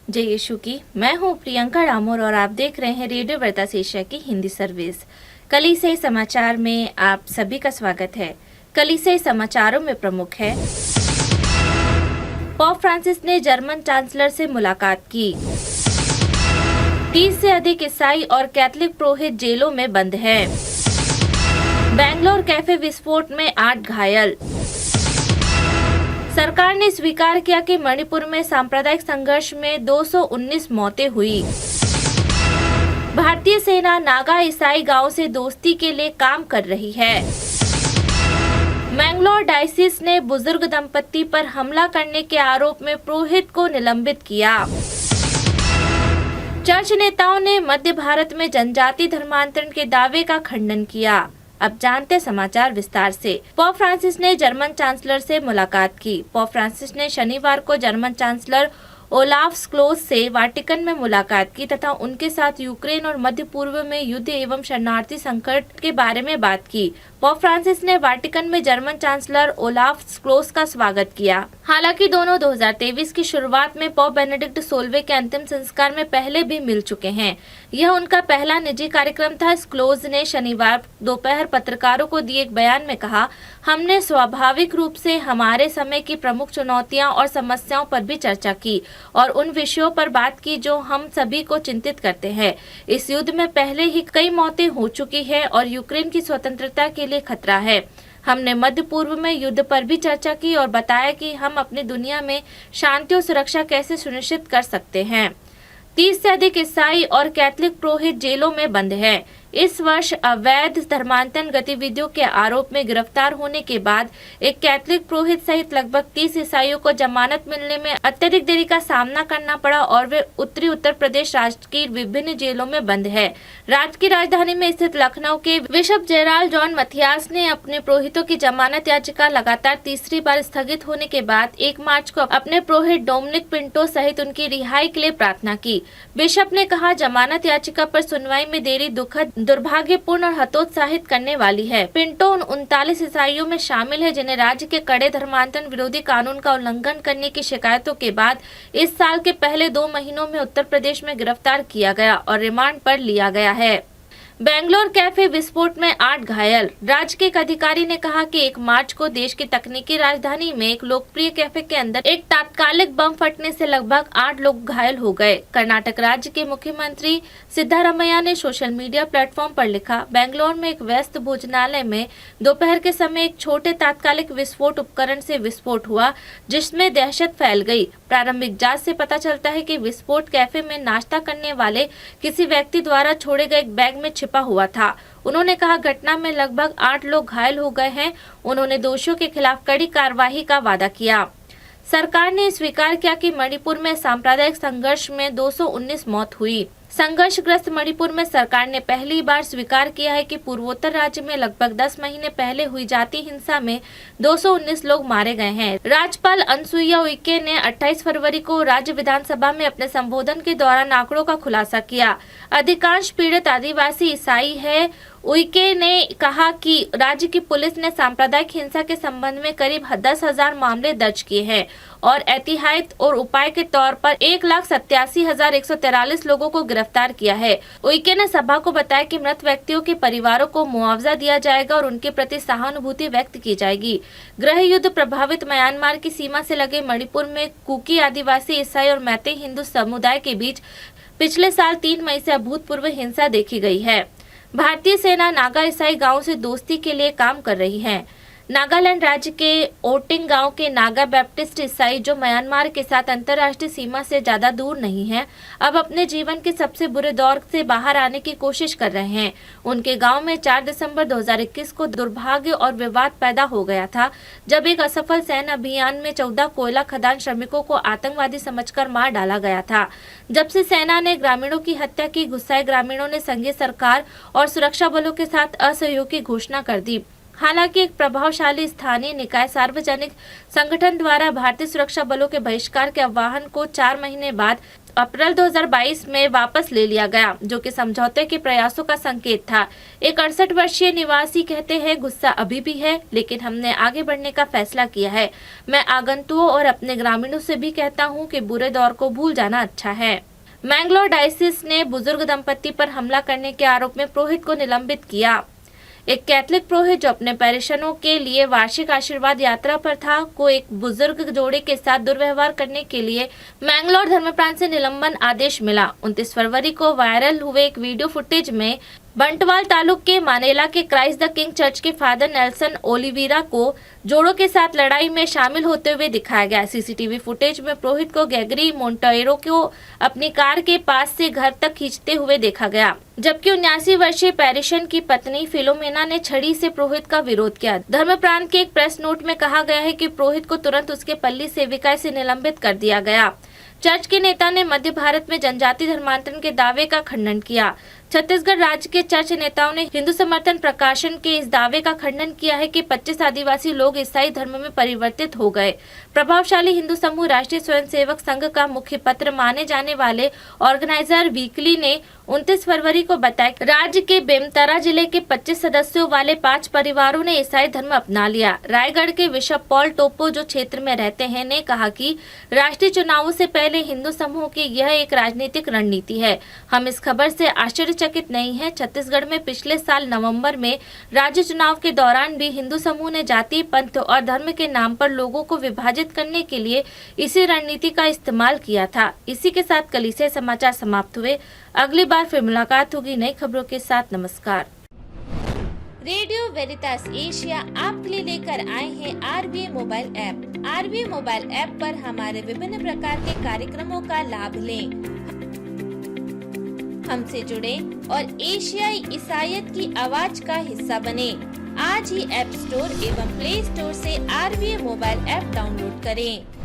जय यीशु की। मैं हूँ प्रियंका रामोर और आप देख रहे हैं रेडियो वर्तास एशिया की हिंदी सर्विस। कलीसियाई समाचार में आप सभी का स्वागत है। कलीसियाई समाचारों में प्रमुख है, पोप फ्रांसिस ने जर्मन चांसलर से मुलाकात की। 30 से अधिक ईसाई और कैथोलिक पुरोहित जेलों में बंद हैं। बेंगलोर कैफे विस्फोट में 8 घायल। सरकार ने स्वीकार किया कि मणिपुर में सांप्रदायिक संघर्ष में 219 मौतें हुई। भारतीय सेना नागा ईसाई गांव से दोस्ती के लिए काम कर रही है। मैंगलोर डायसिस ने बुजुर्ग दंपति पर हमला करने के आरोप में पुरोहित को निलंबित किया। चर्च नेताओं ने मध्य भारत में जनजाति धर्मांतरण के दावे का खंडन किया। अब जानते समाचार विस्तार से। पोप फ्रांसिस ने जर्मन चांसलर से मुलाकात की। पोप फ्रांसिस ने शनिवार को जर्मन चांसलर ओलाफ स्क्लोस से वाटिकन में मुलाकात की तथा उनके साथ यूक्रेन और मध्य पूर्व में युद्ध एवं शरणार्थी संकट के बारे में बात की। पोप फ्रांसिस ने वाटिकन में जर्मन चांसलर ओलाफ स्क्लोस का स्वागत किया। हालांकि दोनों 2023 की शुरुआत में पोप बेनेडिक्ट 16वें के अंतिम संस्कार में पहले भी मिल चुके हैं। यह उनका पहला निजी कार्यक्रम था। स्क्लोस ने शनिवार दोपहर पत्रकारों को दिए एक बयान में कहा, हमने स्वाभाविक रूप से हमारे समय की प्रमुख चुनौतियां और समस्याओं पर भी चर्चा की और उन विषयों पर बात की जो हम सभी को चिंतित करते हैं। इस युद्ध में पहले ही कई मौतें हो चुकी है और यूक्रेन की स्वतंत्रता के लिए खतरा है। हमने मध्य पूर्व में युद्ध पर भी चर्चा की और बताया कि हम अपनी दुनिया में शांति और सुरक्षा कैसे सुनिश्चित कर सकते हैं। 30 से अधिक ईसाई और कैथोलिक पुरोहित जेलों में बंद हैं। इस वर्ष अवैध धर्मांतरण गतिविधियों के आरोप में गिरफ्तार होने के बाद एक कैथोलिक पुरोहित सहित लगभग 30 ईसाइयों को जमानत मिलने में अत्यधिक देरी का सामना करना पड़ा और वे उत्तरी उत्तर प्रदेश राज्य की विभिन्न जेलों में बंद है। राज्य की राजधानी में स्थित लखनऊ के बिशप जेराल्ड जॉन मथियास ने अपने पुरोहितों की जमानत याचिका लगातार तीसरी बार स्थगित होने के बाद 1 मार्च को अपने पुरोहित डोमिनिक पिंटो सहित उनकी रिहाई के लिए प्रार्थना की। बिशप ने कहा, जमानत याचिका पर सुनवाई में देरी दुखद, दुर्भाग्यपूर्ण और हतोत्साहित करने वाली है। पिंटो उन 39 ईसाइयों में शामिल है जिन्हें राज्य के कड़े धर्मांतरण विरोधी कानून का उल्लंघन करने की शिकायतों के बाद इस साल के पहले 2 महीनों में उत्तर प्रदेश में गिरफ्तार किया गया और रिमांड पर लिया गया है। बेंगलोर कैफे विस्फोट में 8 घायल। राज्य के एक अधिकारी ने कहा कि 1 मार्च को देश की तकनीकी राजधानी में एक लोकप्रिय कैफे के अंदर एक तात्कालिक बम फटने से लगभग 8 लोग घायल हो गए। कर्नाटक राज्य के मुख्यमंत्री सिद्धारमैया ने सोशल मीडिया प्लेटफॉर्म पर लिखा, बेंगलोर में एक व्यस्त भोजनालय में दोपहर के समय एक छोटे तात्कालिक विस्फोट उपकरण से विस्फोट हुआ जिसमें दहशत फैल गई। प्रारंभिक जांच से पता चलता है कि विस्फोट कैफे में नाश्ता करने वाले किसी व्यक्ति द्वारा छोड़े गए एक बैग में छिपा हुआ था। उन्होंने कहा, घटना में लगभग 8 लोग घायल हो गए हैं। उन्होंने दोषियों के खिलाफ कड़ी कार्रवाई का वादा किया। सरकार ने स्वीकार किया कि मणिपुर में सांप्रदायिक संघर्ष में 219 मौत हुई। संघर्षग्रस्त मणिपुर में सरकार ने पहली बार स्वीकार किया है कि पूर्वोत्तर राज्य में लगभग 10 महीने पहले हुई जाति हिंसा में 219 लोग मारे गए हैं। राज्यपाल अनुसुईया उइके ने 28 फरवरी को राज्य विधानसभा में अपने संबोधन के दौरान आंकड़ों का खुलासा किया। अधिकांश पीड़ित आदिवासी ईसाई है। उइके ने कहा कि राज्य की पुलिस ने सांप्रदायिक हिंसा के संबंध में करीब 10,000 मामले दर्ज किए हैं और एहतियात और उपाय के तौर पर 1,87,143 लोगों को गिरफ्तार किया है। उइके ने सभा को बताया कि मृत व्यक्तियों के परिवारों को मुआवजा दिया जाएगा और उनके प्रति सहानुभूति व्यक्त की जाएगी। गृह युद्ध प्रभावित म्यांमार की सीमा से लगे मणिपुर में कुकी आदिवासी ईसाई और मैतेई हिंदू समुदाय के बीच पिछले साल 3 मई से अभूतपूर्व हिंसा देखी गई है। भारतीय सेना नागा ईसाई गांव से दोस्ती के लिए काम कर रही है। नागालैंड राज्य के ओटिंग गांव के नागा बैप्टिस्ट ईसाई जो म्यांमार के साथ अंतर्राष्ट्रीय सीमा से ज्यादा दूर नहीं हैं, अब अपने जीवन के सबसे बुरे दौर से बाहर आने की कोशिश कर रहे हैं। उनके गांव में 4 दिसंबर 2021 को दुर्भाग्य और विवाद पैदा हो गया था जब एक असफल सैन्य अभियान में 14 कोयला खदान श्रमिकों को आतंकवादी समझकर मार डाला गया था। जब से सेना ने ग्रामीणों की हत्या की, गुस्साए ग्रामीणों ने संघीय सरकार और सुरक्षा बलों के साथ असहयोग की घोषणा कर दी। हालांकि एक प्रभावशाली स्थानीय निकाय सार्वजनिक संगठन द्वारा भारतीय सुरक्षा बलों के बहिष्कार के आह्वान को 4 महीने बाद अप्रैल 2022 में वापस ले लिया गया, जो कि समझौते के प्रयासों का संकेत था। एक 68 वर्षीय निवासी कहते हैं, गुस्सा अभी भी है, लेकिन हमने आगे बढ़ने का फैसला किया है। मैं आगंतुकों और अपने ग्रामीणों से भी कहता हूं कि बुरे दौर को भूल जाना अच्छा है। मैंगलोर डायसिस ने बुजुर्ग दंपति पर हमला करने के आरोप में पुरोहित को निलंबित किया। एक कैथोलिक पुरोहित जो अपने पैरिशनों के लिए वार्षिक आशीर्वाद यात्रा पर था, को एक बुजुर्ग जोड़े के साथ दुर्व्यवहार करने के लिए मैंगलोर धर्मप्रांत से निलंबन आदेश मिला। 29 फरवरी को वायरल हुए एक वीडियो फुटेज में बंटवाल तालुक के मानेला के क्राइस्ट द किंग चर्च के फादर नेल्सन ओलिवीरा को जोड़ों के साथ लड़ाई में शामिल होते हुए दिखाया गया। सीसीटीवी फुटेज में पुरोहित को गैगरी मोंटेरो को अपनी कार के पास से घर तक खींचते हुए देखा गया, जबकि 79 वर्षीय पैरिशन की पत्नी फिलोमेना ने छड़ी से पुरोहित का विरोध किया। धर्मप्रांत के एक प्रेस नोट में कहा गया है कि पुरोहित को तुरंत उसके पल्ली सेविका से निलंबित कर दिया गया। चर्च के नेता ने मध्य भारत में जनजाति धर्मांतरण के दावे का खंडन किया। छत्तीसगढ़ राज्य के चर्च नेताओं ने हिंदू समर्थन प्रकाशन के इस दावे का खंडन किया है कि 25 आदिवासी लोग ईसाई धर्म में परिवर्तित हो गए। प्रभावशाली हिंदू समूह राष्ट्रीय स्वयंसेवक संघ का मुख्य पत्र माने जाने वाले ऑर्गेनाइजर वीकली ने 29 फरवरी को बताया, राज्य के बेमतरा जिले के 25 सदस्यों वाले 5 परिवारों ने ईसाई धर्म अपना लिया। रायगढ़ के बिशप पॉल टोपो जो क्षेत्र में रहते हैं ने कहा कि राष्ट्रीय चुनावों से पहले हिंदू समूह की यह एक राजनीतिक रणनीति है। हम इस खबर से आश्चर्यचकित नहीं है। छत्तीसगढ़ में पिछले साल नवंबर में राज्य चुनाव के दौरान भी हिंदू समूह ने जाति, पंथ और धर्म के नाम पर लोगों को विभाजित करने के लिए इसी रणनीति का इस्तेमाल किया था। इसी के साथ कलीसिया समाचार समाप्त हुए। अगली बार फिर मुलाकात होगी नई खबरों के साथ। नमस्कार। रेडियो वेरितास एशिया आपके लिए लेकर आए हैं RBA mobile app. RBA mobile app पर हमारे विभिन्न प्रकार के कार्यक्रमों का लाभ लें, हमसे जुड़े और एशियाई ईसाईयत की आवाज का हिस्सा बने। आज ही ऐप स्टोर एवं प्ले स्टोर से आरबीए मोबाइल ऐप डाउनलोड करें।